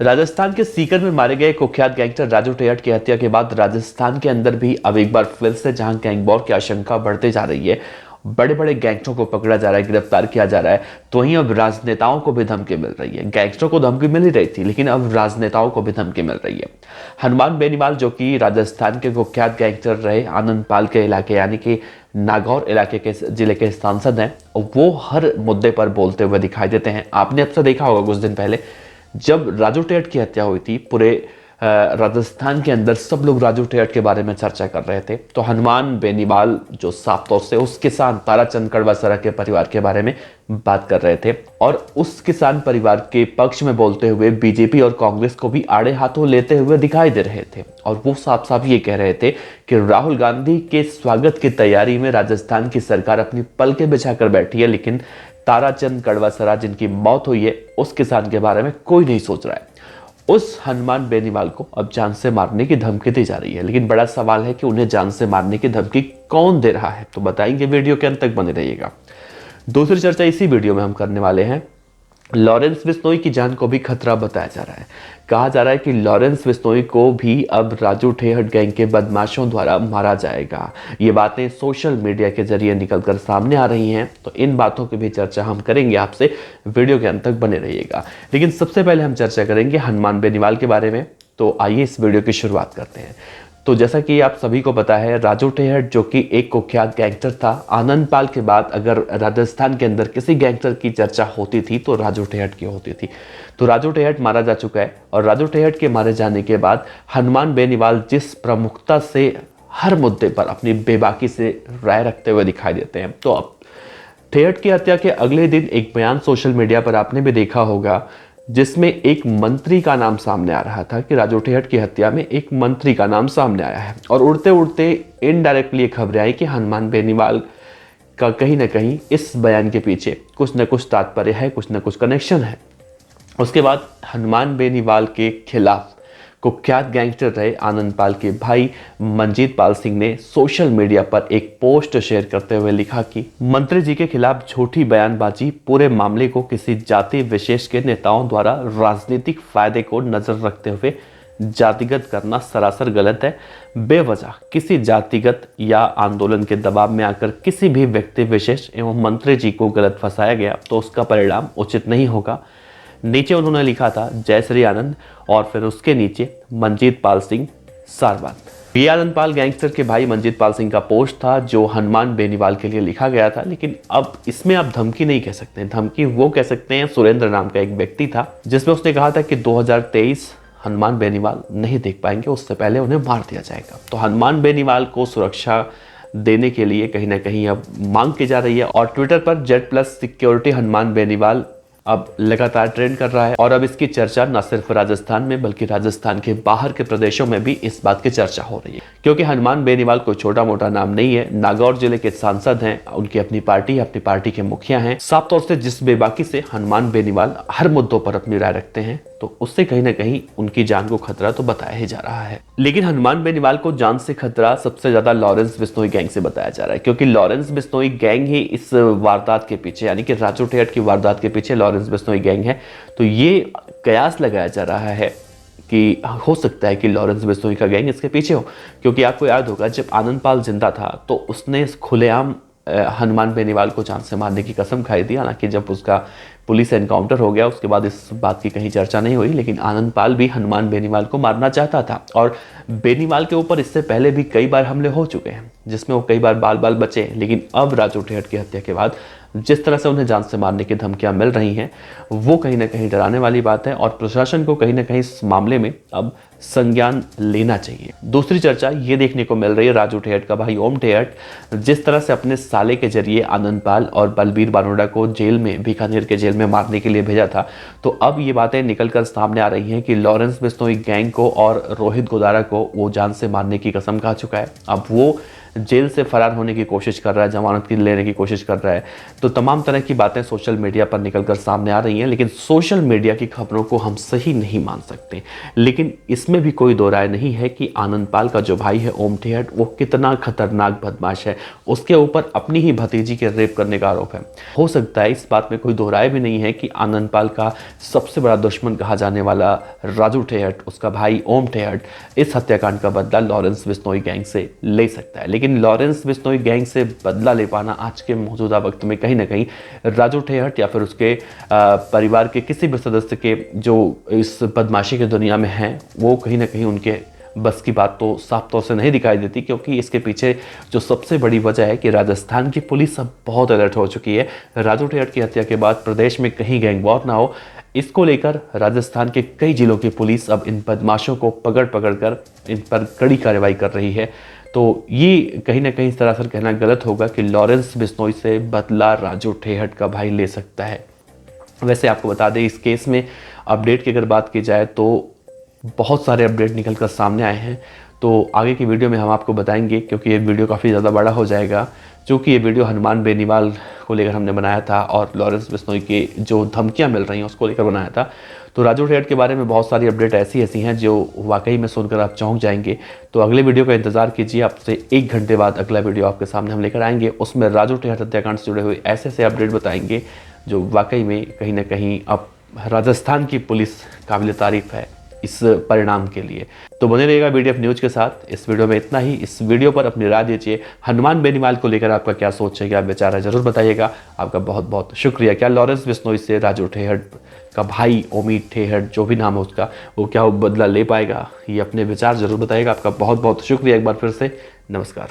राजस्थान के सीकर में मारे गए कुख्यात गैंगस्टर राजू टेहट की हत्या के बाद राजस्थान के अंदर भी अब एक बार फिर से जहां गैंग वॉर की आशंका बढ़ते जा रही है, बड़े बड़े गैंगस्टरों को पकड़ा जा रहा है, गिरफ्तार किया जा रहा है, तो वहीं अब राजनेताओं को भी धमकी मिल रही है। गैंगस्टरों को धमकी मिल ही रही थी, लेकिन अब राजनेताओं को भी धमकी मिल रही है। हनुमान बेनीवाल, जो कि राजस्थान के कुख्यात गैंगस्टर रहे, आनंदपाल के इलाके यानी कि नागौर इलाके के जिले के सांसद हैं, वो हर मुद्दे पर बोलते हुए दिखाई देते हैं। आपने अक्सर देखा होगा कुछ दिन पहले जब राजू टेहट की हत्या हुई थी, पूरे राजस्थान के अंदर सब लोग राजू टेहट के बारे में चर्चा कर रहे थे। तो हनुमान बेनीवाल जो साफ तौर से उस किसान ताराचंद कड़वासरा के परिवार के बारे में बात कर रहे थे और उस किसान परिवार के पक्ष में बोलते हुए बीजेपी और कांग्रेस को भी आड़े हाथों लेते हुए दिखाई दे रहे थे। और वो साफ साफ ये कह रहे थे कि राहुल गांधी के स्वागत की तैयारी में राजस्थान की सरकार अपनी पलकें बिछाकर बैठी है, लेकिन ताराचंद कड़वासरा जिनकी मौत हुई है उस किसान के बारे में कोई नहीं सोच रहा है। उस हनुमान बेनीवाल को अब जान से मारने की धमकी दी जा रही है, लेकिन बड़ा सवाल है कि उन्हें जान से मारने की धमकी कौन दे रहा है, तो बताएंगे, वीडियो के अंत तक बने रहिएगा। दूसरी चर्चा इसी वीडियो में हम करने वाले हैं। लॉरेंस बिश्नोई की जान को भी खतरा बताया जा रहा है। कहा जा रहा है कि लॉरेंस बिश्नोई को भी अब राजू टेहट गैंग के बदमाशों द्वारा मारा जाएगा। ये बातें सोशल मीडिया के जरिए निकलकर सामने आ रही हैं, तो इन बातों की भी चर्चा हम करेंगे आपसे, वीडियो के अंत तक बने रहिएगा। लेकिन सबसे पहले हम चर्चा करेंगे हनुमान बेनीवाल के बारे में। तो आइए इस वीडियो की शुरुआत करते हैं। तो जैसा कि आप सभी को पता है, राजू टेहट जो कि एक कुख्यात गैंगस्टर था, आनंदपाल के बाद अगर राजस्थान के अंदर किसी गैंगस्टर की चर्चा होती थी तो राजू टेहट की होती थी। तो राजू टेहट मारा जा चुका है और राजू टेहट के मारे जाने के बाद हनुमान बेनीवाल जिस प्रमुखता से हर मुद्दे पर अपनी बेबाकी से राय रखते हुए दिखाई देते हैं, तो अब टेहट की हत्या के अगले दिन एक बयान सोशल मीडिया पर आपने भी देखा होगा, जिसमें एक मंत्री का नाम सामने आ रहा था कि राजू टेहट की हत्या में एक मंत्री का नाम सामने आया है। और उड़ते उड़ते इनडायरेक्टली खबरें आई कि हनुमान बेनीवाल का कहीं ना कहीं इस बयान के पीछे कुछ न कुछ तात्पर्य है, कुछ न कुछ कनेक्शन है। उसके बाद हनुमान बेनीवाल के खिलाफ कुख्यात गैंगस्टर रहे आनंदपाल के भाई मंजीत पाल सिंह ने सोशल मीडिया पर एक पोस्ट शेयर करते हुए लिखा कि मंत्री जी के खिलाफ झूठी बयानबाजी, पूरे मामले को किसी जाति विशेष के नेताओं द्वारा राजनीतिक फायदे को नजर रखते हुए जातिगत करना सरासर गलत है। बेवजह किसी जातिगत या आंदोलन के दबाव में आकर किसी भी व्यक्ति विशेष एवं मंत्री जी को गलत फंसाया गया तो उसका परिणाम उचित नहीं होगा। नीचे उन्होंने लिखा था जय श्री आनंद और फिर उसके नीचे मंजीत पाल सिंह सारवान। ये आनंदपाल गैंगस्टर के भाई मंजीत पाल सिंह का पोस्ट था जो हनुमान बेनीवाल के लिए लिखा गया था। लेकिन अब इसमें आप धमकी नहीं कह सकते, धमकी वो कह सकते हैं। सुरेंद्र नाम का एक व्यक्ति था जिसमें उसने कहा था कि 2023 हनुमान बेनीवाल नहीं देख पाएंगे, उससे पहले उन्हें मार दिया जाएगा। तो हनुमान बेनीवाल को सुरक्षा देने के लिए कहीं ना कहीं अब मांग की जा रही है और ट्विटर पर Z+ सिक्योरिटी हनुमान बेनीवाल अब लगातार ट्रेंड कर रहा है। और अब इसकी चर्चा न सिर्फ राजस्थान में बल्कि राजस्थान के बाहर के प्रदेशों में भी इस बात की चर्चा हो रही है, क्योंकि हनुमान बेनीवाल कोई छोटा मोटा नाम नहीं है। नागौर जिले के सांसद हैं, उनकी अपनी पार्टी है, अपनी पार्टी के मुखिया हैं। साफ तौर से जिस बेबाकी से हनुमान बेनीवाल हर मुद्दों पर अपनी राय रखते हैं, तो उससे कहीं ना कहीं उनकी जान को खतरा तो बताया ही जा रहा है। लेकिन हनुमान बेनीवाल को जान से खतरा सबसे ज्यादा लॉरेंस बिश्नोई गैंग से बताया जा रहा है, क्योंकि लॉरेंस बिश्नोई गैंग ही इस वारदात के पीछे, यानी कि राजू टेहट की वारदात के पीछे लॉरेंस बिश्नोई गैंग है। तो ये कयास लगाया जा रहा है कि हो सकता है कि लॉरेंस बिश्नोई का गैंग इसके पीछे हो, क्योंकि आपको याद होगा जब आनंदपाल जिंदा था तो उसने खुलेआम हनुमान बेनीवाल को जान से मारने की कसम खाई थी। हालांकि जब उसका पुलिस एनकाउंटर हो गया उसके बाद इस बात की कहीं चर्चा नहीं हुई, लेकिन आनंदपाल भी हनुमान बेनीवाल को मारना चाहता था। और बेनीवाल के ऊपर इससे पहले भी कई बार हमले हो चुके हैं जिसमें वो कई बार बाल बाल बचे। लेकिन अब राजू टेहट की हत्या के बाद जिस तरह से उन्हें जान से मारने की धमकियां मिल रही हैं, वो कहीं ना कहीं डराने वाली बात है और प्रशासन को कहीं ना कहीं इस मामले में अब संज्ञान लेना चाहिए। दूसरी चर्चा ये देखने को मिल रही है, राजू टेहट का भाई ओम टेहट जिस तरह से अपने साले के जरिए आनंदपाल और बलबीर बारोड़ा को जेल में, बीकानेर के जेल में मारने के लिए भेजा था, तो अब ये बातें निकलकर सामने आ रही हैं कि लॉरेंस बिश्नोई गैंग को और रोहित गोदारा को वो जान से मारने की कसम खा चुका है। अब वो जेल से फरार होने की कोशिश कर रहा है, जमानत की लेने की कोशिश कर रहा है। तो तमाम तरह की बातें सोशल मीडिया पर निकलकर सामने आ रही हैं, लेकिन सोशल मीडिया की खबरों को हम सही नहीं मान सकते। लेकिन इसमें भी कोई दो राय नहीं है कि आनंदपाल का जो भाई है ओम ठेहट, वो कितना खतरनाक बदमाश है। उसके ऊपर अपनी ही भतीजी के रेप करने का आरोप है। हो सकता है, इस बात में कोई दो राय भी नहीं है कि आनंदपाल का सबसे बड़ा दुश्मन कहा जाने वाला राजू ठेहट, उसका भाई ओम ठेहट, इस हत्याकांड का बदला लॉरेंस बिश्नोई गैंग से ले सकता है। लेकिन लॉरेंस बिश्नोई गैंग से बदला ले पाना आज के मौजूदा वक्त में कहीं ना कहीं राजू ठेहट या फिर उसके परिवार के किसी भी सदस्य के जो इस बदमाशी की दुनिया में हैं, वो कहीं ना कहीं उनके बस की बात तो साफ तौर से नहीं दिखाई देती। क्योंकि इसके पीछे जो सबसे बड़ी वजह है कि राजस्थान की पुलिस अब बहुत अलर्ट हो चुकी है। राजू ठेहट की हत्या के बाद प्रदेश में कहीं गैंग वॉर ना हो, इसको लेकर राजस्थान के कई जिलों की पुलिस अब इन बदमाशों को पकड़ कर इन पर कड़ी कार्रवाई कर रही है। तो ये कहीं ना कहीं सरासर कहना गलत होगा कि लॉरेंस बिश्नोई से बदला राजू ठेहट का भाई ले सकता है। वैसे आपको बता दें, इस केस में अपडेट की अगर बात की जाए तो बहुत सारे अपडेट निकल कर सामने आए हैं। तो आगे की वीडियो में हम आपको बताएंगे, क्योंकि ये वीडियो काफ़ी ज़्यादा बड़ा हो जाएगा। चूँकि ये वीडियो हनुमान बेनीवाल को लेकर हमने बनाया था और लॉरेंस बिश्नोई के जो धमकियाँ मिल रही हैं उसको लेकर बनाया था। तो राजू ठेहट के बारे में बहुत सारी अपडेट ऐसी ऐसी हैं जो वाकई में सुनकर आप चौंक जाएंगे। तो अगले वीडियो का इंतजार कीजिए, आपसे 1 घंटे बाद अगला वीडियो आपके सामने हम लेकर आएंगे। उसमें राजू ठेहट हत्याकांड से जुड़े हुए ऐसे ऐसे अपडेट बताएंगे जो वाकई में कहीं ना कहीं अब राजस्थान की पुलिस काबिल तारीफ है इस परिणाम के लिए। तो बने रहिएगा BDF न्यूज़ के साथ। इस वीडियो में इतना ही। इस वीडियो पर अपनी राय दीजिए। हनुमान बेनीवाल को लेकर आपका क्या सोच है, क्या विचार है, जरूर बताइएगा। आपका बहुत बहुत शुक्रिया। क्या लॉरेंस बिश्नोई से राजू ठेहट का भाई ओमीद ठेहट, जो भी नाम है उसका, वो क्या वो बदला ले पाएगा? ये अपने विचार जरूर बताइएगा। आपका बहुत बहुत शुक्रिया एक बार फिर से। नमस्कार।